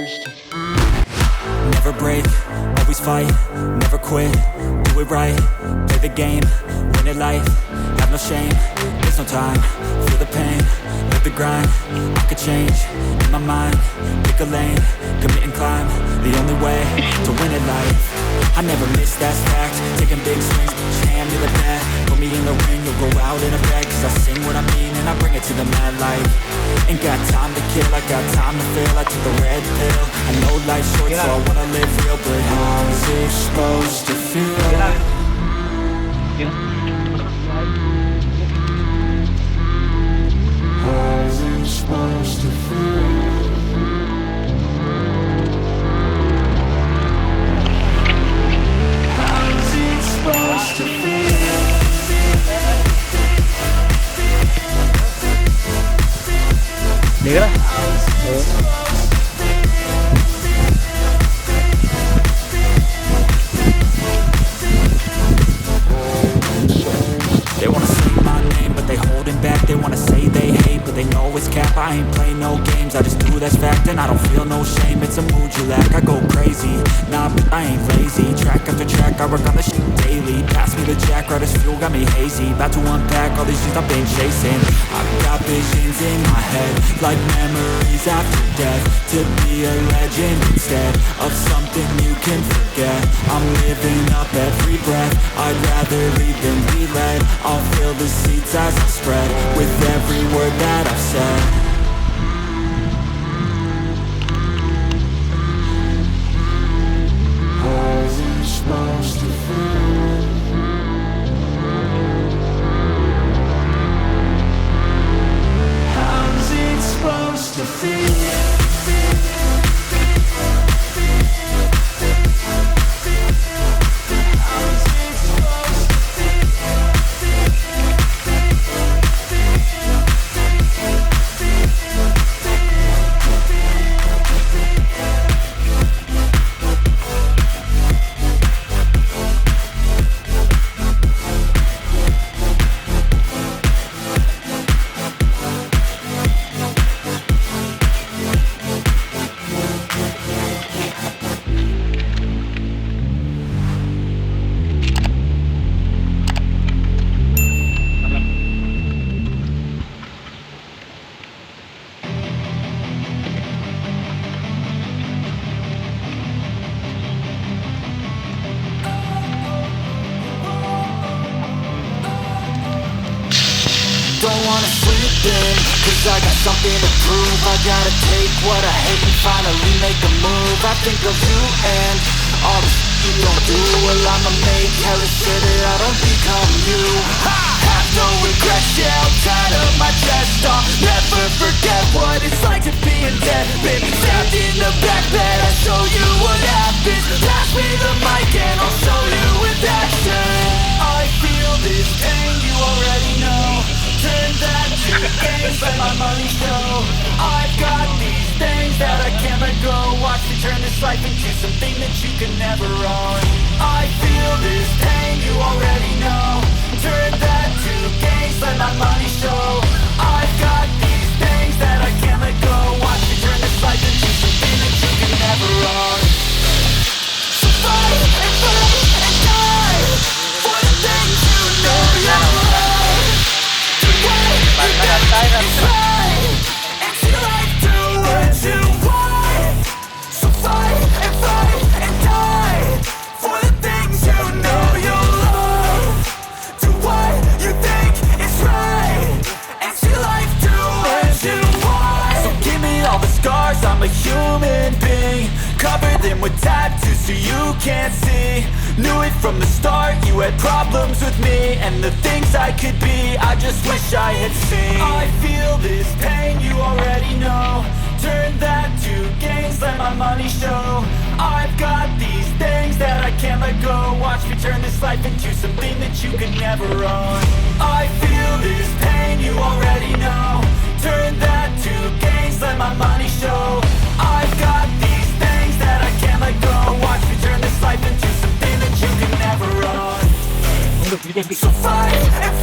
Never break, always fight, never quit, do it right, play the game, win it life, have no shame, there's no time, feel the pain, live the grind, I could change, in my mind, pick a lane, commit and climb, the only way to win it life, I never miss, that's fact, taking big swings, push hand to the bat, put me in the ring, you'll go out in a bag, cause I sing what I mean and I bring it to the mad light, ain't got time to kill, I got time to feel, I took the red pill, I know life's short so I wanna live real, but how's it supposed to feel? How's it supposed to feel? How's it supposed to feel? Mira. They wanna say my name, but they holding back. They wanna say they hate, but they know it's cap. I ain't play no games, I just do that's fact. And I don't feel no shame, it's a mood you lack. I go crazy, nah, but I ain't lazy. Track after track, I work on the shit daily. Pass me the jack, right as fuel, got me hazy. About to unpack all these things I've been chasing. I've got visions in my head, like memories after death. To be a legend instead of something you can forget. I'm living up every breath, I'd rather lead than be led. I'll fill the seats as I spread with every word that I've said. How's it supposed to feel? How's it supposed to feel? Don't wanna sleep in, cause I got something to prove. I gotta take what I hate and finally make a move. I think of you and all the shit you don't do. Well, I'ma make hella sure that I don't become you. Have no regrets, yeah, I'll tie up my chest. I'll never forget what it's like to be in debt. Baby, trapped in the back bed, I'll show you what happens. Pass me the mic and I'll show you with action. I feel this pain, you already know. Turn that to games, let my money show. I've got these things that I can't let go. Watch me turn this life into something that you can never own. I feel this pain, you already know. Turn that to games, let my money show. I've got these things that I can't let go. Watch me turn this life into something that you can never own. So fight and fight and die for the things you know you love. I'm a human being, cover them with tattoos so you can't see. Knew it from the start, you had problems with me and the things I could be, I just wish I had seen. I feel this pain, you already know. Turn that to gains, let my money show. I've got these things that I can't let go. Watch me turn this life into something that you could never own. I feel this pain, you already know. Turn that to gains, let my money show. I've got these things that I can't let go. Watch me turn this life into something that you can never own. So fight and